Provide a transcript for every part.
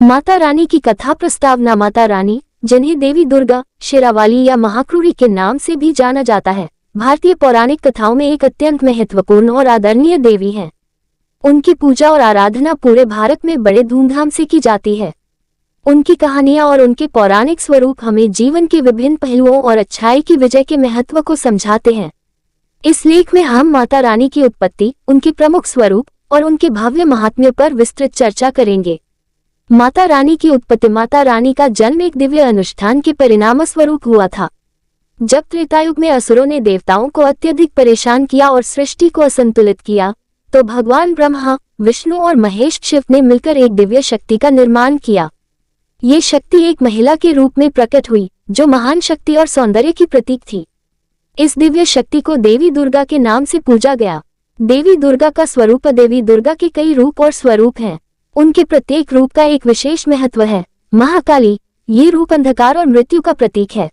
माता रानी की कथा प्रस्तावना। माता रानी, जिन्हें देवी दुर्गा, शेरावाली या महाक्रूरी के नाम से भी जाना जाता है, भारतीय पौराणिक कथाओं में एक अत्यंत महत्वपूर्ण और आदरणीय देवी हैं। उनकी पूजा और आराधना पूरे भारत में बड़े धूमधाम से की जाती है। उनकी कहानियां और उनके पौराणिक स्वरूप हमें जीवन के विभिन्न पहलुओं और अच्छाई की विजय के महत्व को समझाते हैं। इस लेख में हम माता रानी की उत्पत्ति, उनके प्रमुख स्वरूप और उनके भव्य महात्म्य पर विस्तृत चर्चा करेंगे। माता रानी की उत्पत्ति। माता रानी का जन्म एक दिव्य अनुष्ठान के परिणाम स्वरूप हुआ था। जब त्रेतायुग में असुरों ने देवताओं को अत्यधिक परेशान किया और सृष्टि को असंतुलित किया, तो भगवान ब्रह्मा, विष्णु और महेश शिव ने मिलकर एक दिव्य शक्ति का निर्माण किया। ये शक्ति एक महिला के रूप में प्रकट हुई, जो महान शक्ति और सौंदर्य की प्रतीक थी। इस दिव्य शक्ति को देवी दुर्गा के नाम से पूजा गया। देवी दुर्गा का स्वरूप। देवी दुर्गा के कई रूप और स्वरूप हैं। उनके प्रत्येक रूप का एक विशेष महत्व है। महाकाली, ये रूप अंधकार और मृत्यु का प्रतीक है।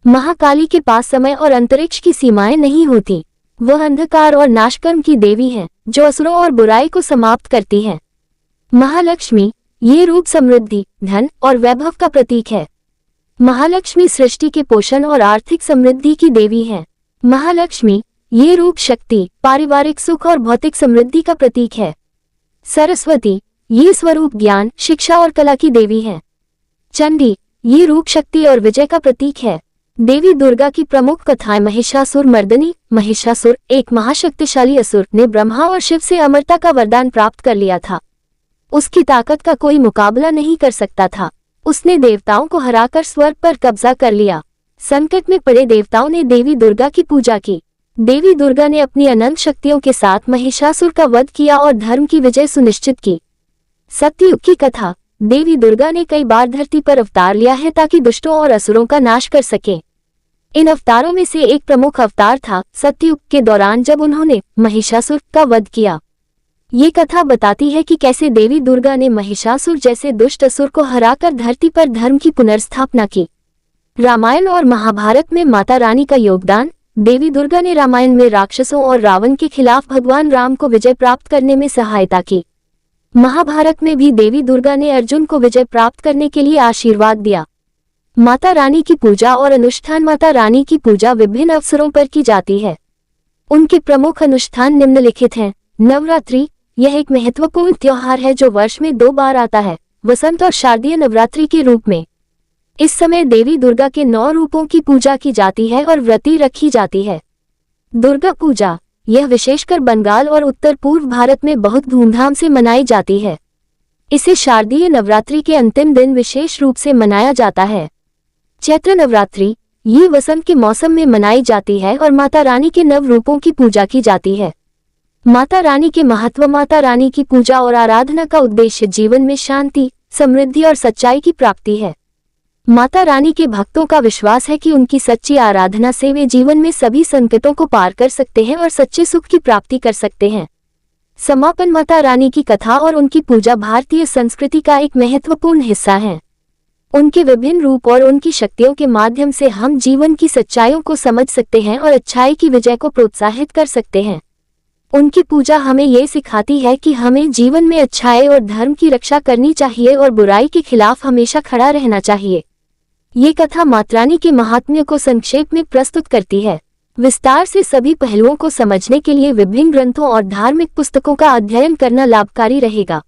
महाकाली के पास समय और अंतरिक्ष की सीमाएं नहीं होती। वह अंधकार और नाशकर्म की देवी है, जो असुरों और बुराई को समाप्त करती है। महालक्ष्मी, ये रूप समृद्धि, धन और वैभव का प्रतीक है। महालक्ष्मी सृष्टि के पोषण और आर्थिक समृद्धि की देवी है। महालक्ष्मी, ये रूप शक्ति, पारिवारिक सुख और भौतिक समृद्धि का प्रतीक है। सरस्वती, ये स्वरूप ज्ञान, शिक्षा और कला की देवी है। चंडी, ये रूप शक्ति और विजय का प्रतीक है। देवी दुर्गा की प्रमुख कथाएं। महिषासुर मर्दनी। महिषासुर, एक महाशक्तिशाली असुर, ने ब्रह्मा और शिव से अमरता का वरदान प्राप्त कर लिया था। उसकी ताकत का कोई मुकाबला नहीं कर सकता था। उसने देवताओं को हराकर स्वर्ग पर कब्जा कर लिया। संकट में पड़े देवताओं ने देवी दुर्गा की पूजा की। देवी दुर्गा ने अपनी अनंत शक्तियों के साथ महिषासुर का वध किया और धर्म की विजय सुनिश्चित की। सत्ययुग की कथा। देवी दुर्गा ने कई बार धरती पर अवतार लिया है ताकि दुष्टों और असुरों का नाश कर सके। इन अवतारों में से एक प्रमुख अवतार था सत्ययुग के दौरान, जब उन्होंने महिषासुर का वध किया। ये कथा बताती है कि कैसे देवी दुर्गा ने महिषासुर जैसे दुष्ट असुर को हराकर धरती पर धर्म की पुनर्स्थापना की। रामायण और महाभारत में माता रानी का योगदान। देवी दुर्गा ने रामायण में राक्षसों और रावण के खिलाफ भगवान राम को विजय प्राप्त करने में सहायता की। महाभारत में भी देवी दुर्गा ने अर्जुन को विजय प्राप्त करने के लिए आशीर्वाद दिया। माता रानी की पूजा और अनुष्ठान। माता रानी की पूजा विभिन्न अवसरों पर की जाती है। उनके प्रमुख अनुष्ठान निम्नलिखित हैं। नवरात्रि, यह एक महत्वपूर्ण त्योहार है जो वर्ष में 2 बार आता है, वसंत और शारदीय नवरात्रि के रूप में। इस समय देवी दुर्गा के 9 रूपों की पूजा की जाती है और व्रती रखी जाती है। दुर्गा पूजा, यह विशेषकर बंगाल और उत्तर पूर्व भारत में बहुत धूमधाम से मनाई जाती है। इसे शारदीय नवरात्रि के अंतिम दिन विशेष रूप से मनाया जाता है। चैत्र नवरात्रि, ये वसंत के मौसम में मनाई जाती है और माता रानी के 9 रूपों की पूजा की जाती है। माता रानी के महत्व। माता रानी की पूजा और आराधना का उद्देश्य जीवन में शांति, समृद्धि और सच्चाई की प्राप्ति है। माता रानी के भक्तों का विश्वास है कि उनकी सच्ची आराधना से वे जीवन में सभी संकटों को पार कर सकते हैं और सच्चे सुख की प्राप्ति कर सकते हैं। समापन। माता रानी की कथा और उनकी पूजा भारतीय संस्कृति का एक महत्वपूर्ण हिस्सा है। उनके विभिन्न रूप और उनकी शक्तियों के माध्यम से हम जीवन की सच्चाइयों को समझ सकते हैं और अच्छाई की विजय को प्रोत्साहित कर सकते हैं। उनकी पूजा हमें ये सिखाती है कि हमें जीवन में अच्छाई और धर्म की रक्षा करनी चाहिए और बुराई के खिलाफ हमेशा खड़ा रहना चाहिए। ये कथा माता रानी के महात्म्य को संक्षेप में प्रस्तुत करती है। विस्तार से सभी पहलुओं को समझने के लिए विभिन्न ग्रंथों और धार्मिक पुस्तकों का अध्ययन करना लाभकारी रहेगा।